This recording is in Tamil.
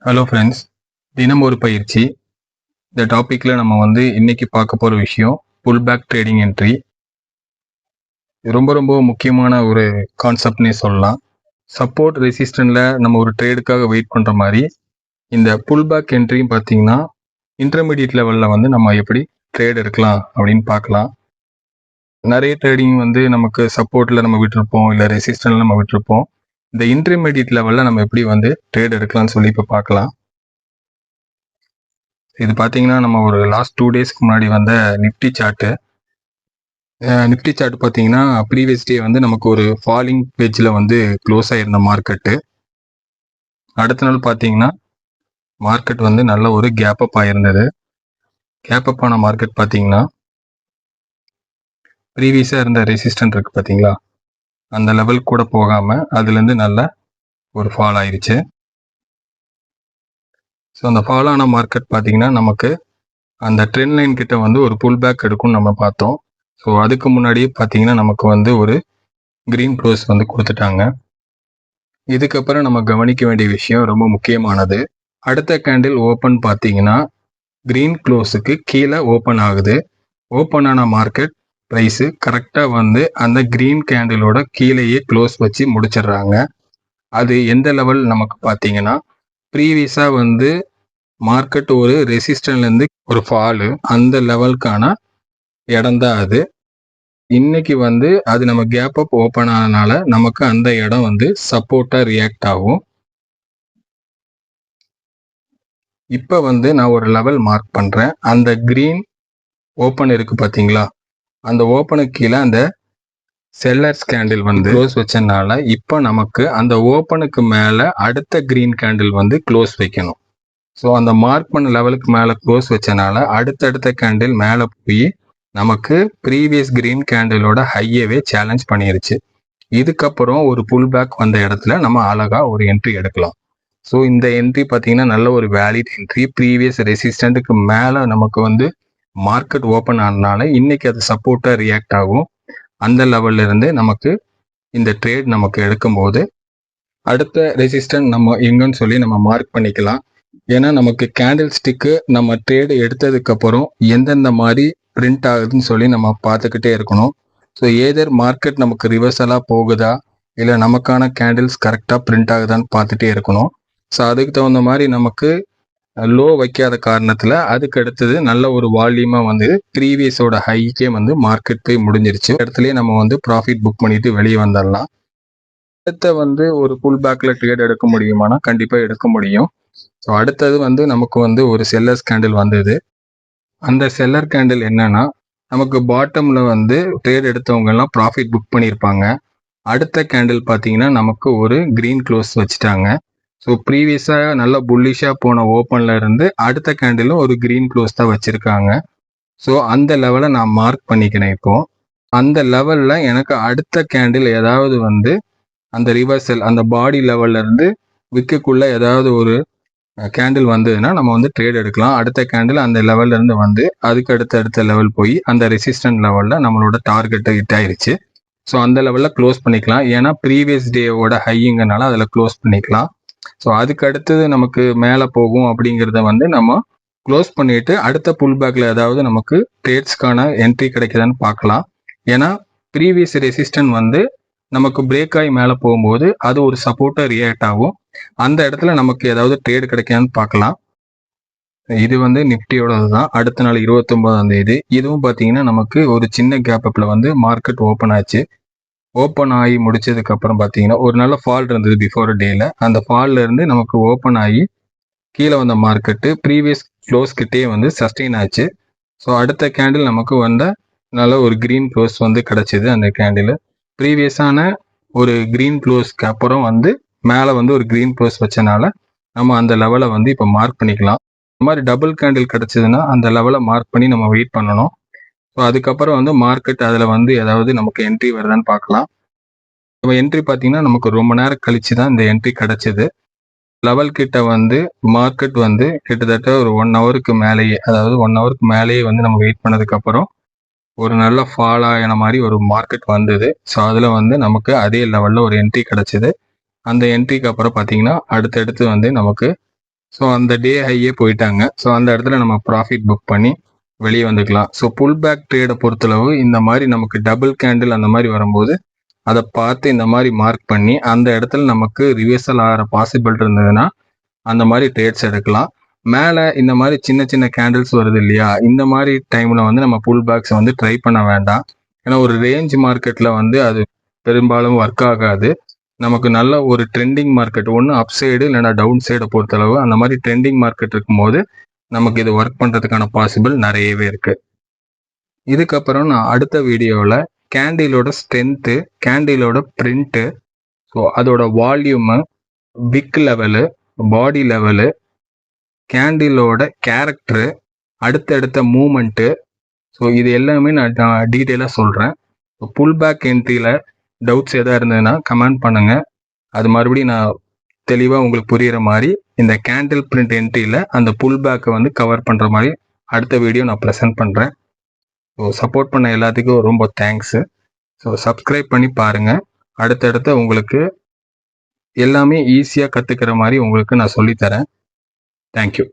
ஹலோ ஃப்ரெண்ட்ஸ், தினம் ஒரு பயிற்சி. இந்த டாப்பிக்கில் நம்ம இன்னைக்கு பார்க்க போகிற விஷயம் புல் பேக் ட்ரேடிங் என்ட்ரி. ரொம்ப ரொம்ப முக்கியமான ஒரு கான்செப்ட்னே சொல்லலாம். சப்போர்ட் ரெசிஸ்டன்ட்ல நம்ம ஒரு ட்ரேடுக்காக வெயிட் பண்ணுற மாதிரி இந்த புல் பேக் என்ட்ரியும் பார்த்தீங்கன்னா இன்டர்மீடியட் லெவலில் நம்ம எப்படி ட்ரேட் எடுக்கலாம் அப்படின்னு பார்க்கலாம். நிறைய ட்ரேடிங் நமக்கு சப்போர்ட்டில் நம்ம விட்டுருப்போம், இல்லை ரெசிஸ்டன்ட்ல நம்ம விட்டுருப்போம். இந்த இன்டர்மீடியட் லெவலில் நம்ம எப்படி ட்ரேட் எடுக்கலாம்னு சொல்லி இப்போ பார்க்கலாம். இது பார்த்தீங்கன்னா நம்ம ஒரு லாஸ்ட் 2 டேஸ்க்கு முன்னாடி வந்த நிஃப்டி சார்ட்டு. நிஃப்டி சார்ட் பார்த்தீங்கன்னா ப்ரீவியஸ் டே நமக்கு ஒரு ஃபாலிங் பேஜில் க்ளோஸ் ஆகிருந்த மார்க்கெட்டு. அடுத்த நாள் பார்த்தீங்கன்னா மார்க்கெட் நல்ல ஒரு கேப் அப் ஆகிருந்தது. கேப் அப் ஆன மார்க்கெட் பார்த்தீங்கன்னா ப்ரீவியஸாக இருந்த ரெசிஸ்டன்ட் இருக்குது பார்த்தீங்களா, அந்த லெவல் கூட போகாமல் அதுலேருந்து நல்ல ஒரு ஃபால் ஆயிடுச்சு. ஸோ அந்த ஃபால் ஆன மார்க்கெட் பார்த்தீங்கன்னா நமக்கு அந்த ட்ரெண்ட் லைன் கிட்ட ஒரு புல் பேக் எடுக்கும்னு நம்ம பார்த்தோம். ஸோ அதுக்கு முன்னாடியே பார்த்தீங்கன்னா நமக்கு ஒரு க்ரீன் க்ளோஸ் கொடுத்துட்டாங்க. இதுக்கப்புறம் நம்ம கவனிக்க வேண்டிய விஷயம் ரொம்ப முக்கியமானது. அடுத்த கேண்டில் ஓப்பன் பார்த்தீங்கன்னா க்ரீன் க்ளோஸுக்கு கீழே ஓப்பன் ஆகுது. ஓப்பன் ஆன மார்க்கெட் ப்ரைஸு கரெக்டாக அந்த க்ரீன் கேண்டிலோட கீழேயே க்ளோஸ் வச்சு முடிச்சிடுறாங்க. அது எந்த லெவல் நமக்கு பார்த்தீங்கன்னா ப்ரீவியஸாக மார்க்கெட் ஒரு ரெசிஸ்டன்ட்லேருந்து ஒரு ஃபாலு, அந்த லெவலுக்கான இடம் தான் அது. இன்னைக்கு அது நம்ம கேப் அப் ஓப்பன் ஆனதுனால நமக்கு அந்த இடம் சப்போர்ட்டாக ரியாக்ட் ஆகும். இப்போ நான் ஒரு லெவல் மார்க் பண்ணுறேன். அந்த க்ரீன் ஓப்பன் இருக்குது பார்த்தீங்களா, அந்த ஓப்பனுக்கு கீழே அந்த செல்லர்ஸ் கேண்டில் க்ளோஸ் வச்சனால இப்போ நமக்கு அந்த ஓப்பனுக்கு மேலே அடுத்த க்ரீன் கேண்டில் க்ளோஸ் வைக்கணும். ஸோ அந்த மார்க் பண்ண லெவலுக்கு மேலே க்ளோஸ் வச்சனால அடுத்தடுத்த கேண்டில் மேலே போய் நமக்கு ப்ரீவியஸ் க்ரீன் கேண்டிலோட ஹையவே சேலஞ்ச் பண்ணிருச்சு. இதுக்கப்புறம் ஒரு புல் பேக் வந்த இடத்துல நம்ம அழகாக ஒரு என்ட்ரி எடுக்கலாம். ஸோ இந்த என்ட்ரி பார்த்தீங்கன்னா நல்ல ஒரு வேலிட் என்ட்ரி. ப்ரீவியஸ் ரெசிஸ்டண்ட்டுக்கு மேலே நமக்கு மார்க்கெட் ஓப்பன் ஆனதுனால இன்னைக்கு அது சப்போர்ட்டாக ரியாக்ட் ஆகும். அந்த லெவல்ல இருந்து நமக்கு இந்த ட்ரேட் நமக்கு எடுக்கும்போது அடுத்த ரெசிஸ்டன்ட் நம்ம எங்கன்னு சொல்லி நம்ம மார்க் பண்ணிக்கலாம். ஏன்னா நமக்கு கேண்டில் ஸ்டிக்கு நம்ம ட்ரேடு எடுத்ததுக்கப்புறம் எந்தெந்த மாதிரி பிரிண்ட் ஆகுதுன்னு சொல்லி நம்ம பார்த்துக்கிட்டே இருக்கணும். ஸோ ஏதர் மார்க்கெட் நமக்கு ரிவர்சலாக போகுதா இல்லை நமக்கான கேண்டில்ஸ் கரெக்டாக பிரிண்ட் ஆகுதான்னு பார்த்துட்டே இருக்கணும். ஸோ அதுக்கு தகுந்த மாதிரி நமக்கு லோ வைக்காத காரணத்தில் அதுக்கு அடுத்தது நல்ல ஒரு வால்யூமாக ப்ரீவியஸோட ஹைக்கே மார்க்கெட் போய் முடிஞ்சிருச்சு. இடத்துலயே நம்ம ப்ராஃபிட் புக் பண்ணிட்டு வெளியே வந்துடலாம். அடுத்த ஒரு புல் பேக்கில் ட்ரேட் எடுக்க முடியுமானா கண்டிப்பாக எடுக்க முடியும். ஸோ அடுத்தது நமக்கு ஒரு செல்லர்ஸ் கேண்டில் வந்தது. அந்த செல்லர் கேண்டில் என்னன்னா நமக்கு பாட்டமில் ட்ரேட் எடுத்தவங்க எல்லாம் ப்ராஃபிட் புக் பண்ணியிருப்பாங்க. அடுத்த கேண்டில் பார்த்தீங்கன்னா நமக்கு ஒரு க்ரீன் க்ளோஸ் வச்சுட்டாங்க. ஸோ ப்ரீவியஸாக நல்ல புல்லிஷாக போன ஓப்பனில் இருந்து அடுத்த கேண்டிலும் ஒரு க்ரீன் க்ளோஸ் தான் வச்சுருக்காங்க. ஸோ அந்த லெவலை நான் மார்க் பண்ணிக்கிறேன். இப்போது அந்த லெவலில் எனக்கு அடுத்த கேண்டில் ஏதாவது அந்த ரிவர்சல் அந்த பாடி லெவல்ல இருந்து விற்கக்குள்ள ஏதாவது ஒரு கேண்டில் வந்ததுன்னா நம்ம ட்ரேட் எடுக்கலாம். அடுத்த கேண்டில் அந்த லெவல்ல இருந்து அதுக்கு அடுத்த லெவல் போய் அந்த ரெசிஸ்டன்ட் லெவலில் நம்மளோட டார்கெட்டை ஹிட் ஆயிருச்சு. ஸோ அந்த லெவலில் க்ளோஸ் பண்ணிக்கலாம். ஏன்னா ப்ரீவியஸ் டேவோட ஹைங்கிறனால அதில் க்ளோஸ் பண்ணிக்கலாம். ஸோ அதுக்கு அடுத்தது நமக்கு மேலே போகும் அப்படிங்கிறத நம்ம க்ளோஸ் பண்ணிட்டு அடுத்த புல் பேக்கில் ஏதாவது நமக்கு ட்ரேட்ஸ்க்கான என்ட்ரி கிடைக்குதான்னு பார்க்கலாம். ஏன்னா ப்ரீவியஸ் ரெசிஸ்டன்ட் நமக்கு பிரேக் ஆகி மேலே போகும்போது அது ஒரு சப்போர்ட்டாக ரியாக்ட் ஆகும். அந்த இடத்துல நமக்கு ஏதாவது ட்ரேடு கிடைக்கான்னு பார்க்கலாம். இது நிஃப்டியோடது தான். அடுத்த நாள் 29ஆம் தேதி இதுவும் பார்த்தீங்கன்னா நமக்கு ஒரு சின்ன கேப் அப்பில் மார்க்கெட் ஓப்பன் ஆச்சு. ஓப்பன் ஆகி முடிச்சதுக்கு அப்புறம் பார்த்தீங்கன்னா ஒரு நல்ல ஃபால் இருந்தது பிஃபோர் டேல. அந்த ஃபால்ல இருந்து நமக்கு ஓப்பன் ஆகி கீழே வந்த மார்க்கெட்டு ப்ரீவியஸ் க்ளோஸ் கிட்டே சஸ்டெயின் ஆச்சு. ஸோ அடுத்த கேண்டில் நமக்கு நல்ல ஒரு க்ரீன் க்ளோஸ் கிடைச்சிது. அந்த கேண்டில் ப்ரீவியஸான ஒரு க்ரீன் க்ளோஸ்க்கு அப்புறம் மேலே ஒரு க்ரீன் க்ளோஸ் வச்சனால நம்ம அந்த லெவலை இப்போ மார்க் பண்ணிக்கலாம். இந்த மாதிரி டபுள் கேண்டில் கிடைச்சதுன்னா அந்த லெவலை மார்க் பண்ணி நம்ம வெயிட் பண்ணணும். ஸோ அதுக்கப்புறம் மார்க்கெட் அதில் ஏதாவது நமக்கு என்ட்ரி வருதான்னு பார்க்கலாம். நம்ம என்ட்ரி பார்த்தீங்கன்னா நமக்கு ரொம்ப நேரம் கழிச்சு தான் இந்த என்ட்ரி கிடைச்சது. லெவல் கிட்ட மார்க்கெட் கிட்டத்தட்ட ஒரு 1 ஹவருக்கு மேலேயே, அதாவது 1 ஹவருக்கு மேலேயே நம்ம வெயிட் பண்ணதுக்கப்புறம் ஒரு நல்ல ஃபால் ஆகின மாதிரி ஒரு மார்க்கெட் வந்தது. ஸோ அதில் நமக்கு அதே லெவலில் ஒரு என்ட்ரி கிடைச்சிது. அந்த என்ட்ரிக்கு அப்புறம் பார்த்தீங்கன்னா அடுத்தடுத்து நமக்கு ஸோ அந்த டே ஹையே போயிட்டாங்க. ஸோ அந்த இடத்துல நம்ம ப்ராஃபிட் புக் பண்ணி வெளியே வந்துக்கலாம். ஸோ புல் பேக் ட்ரேடை பொறுத்தளவு இந்த மாதிரி நமக்கு டபுள் கேண்டில் அந்த மாதிரி வரும்போது அதை பார்த்து இந்த மாதிரி மார்க் பண்ணி அந்த இடத்துல நமக்கு ரிவர்சல் ஆகிற பாசிபிள் இருந்ததுன்னா அந்த மாதிரி ட்ரேட்ஸ் எடுக்கலாம். மேலே இந்த மாதிரி சின்ன சின்ன கேண்டில்ஸ் வருது இல்லையா, இந்த மாதிரி டைமில் வந்து நம்ம புல் பேக்ஸை வந்து ட்ரை பண்ண வேண்டாம். ஏன்னா ஒரு ரேஞ்ச் மார்க்கெட்டில் வந்து அது பெரும்பாலும் ஒர்க் ஆகாது. நமக்கு நல்ல ஒரு ட்ரெண்டிங் மார்க்கெட் ஒன்று அப் சைடு இல்லைன்னா டவுன் சைடை பொறுத்தளவு அந்த மாதிரி ட்ரெண்டிங் மார்க்கெட் இருக்கும்போது நமக்கு இது ஒர்க் பண்ணுறதுக்கான பாசிபிள் நிறையவே இருக்கு. இதுக்கப்புறம் நான் அடுத்த வீடியோவில் கேண்டிலோட ஸ்ட்ரென்த்து, கேண்டிலோட பிரிண்ட்டு, ஸோ அதோட வால்யூமு, விக் லெவலு, பாடி லெவலு, கேண்டிலோட கேரக்டரு, அடுத்தடுத்த மூமெண்ட்டு, ஸோ இது எல்லாமே நான் டீட்டெயிலாக சொல்கிறேன். புல் பேக் என்ட்ரியில் டவுட்ஸ் எதாவது இருந்ததுன்னா கமெண்ட் பண்ணுங்கள். அது மறுபடியும் நான் தெளிவாக உங்களுக்கு புரிகிற மாதிரி இந்த கேண்டில் பிரிண்ட் என்ட்ரியில் அந்த புல் பேக்கை வந்து கவர் பண்ணுற மாதிரி அடுத்த வீடியோ நான் ப்ரெசென்ட் பண்ணுறேன். ஸோ சப்போர்ட் பண்ண எல்லாத்துக்கும் ரொம்ப தேங்க்ஸு. ஸோ சப்ஸ்கிரைப் பண்ணி பாருங்கள். அடுத்தடுத்து உங்களுக்கு எல்லாமே ஈஸியாக கற்றுக்கிற மாதிரி உங்களுக்கு நான் சொல்லித்தரேன். தேங்க்யூ.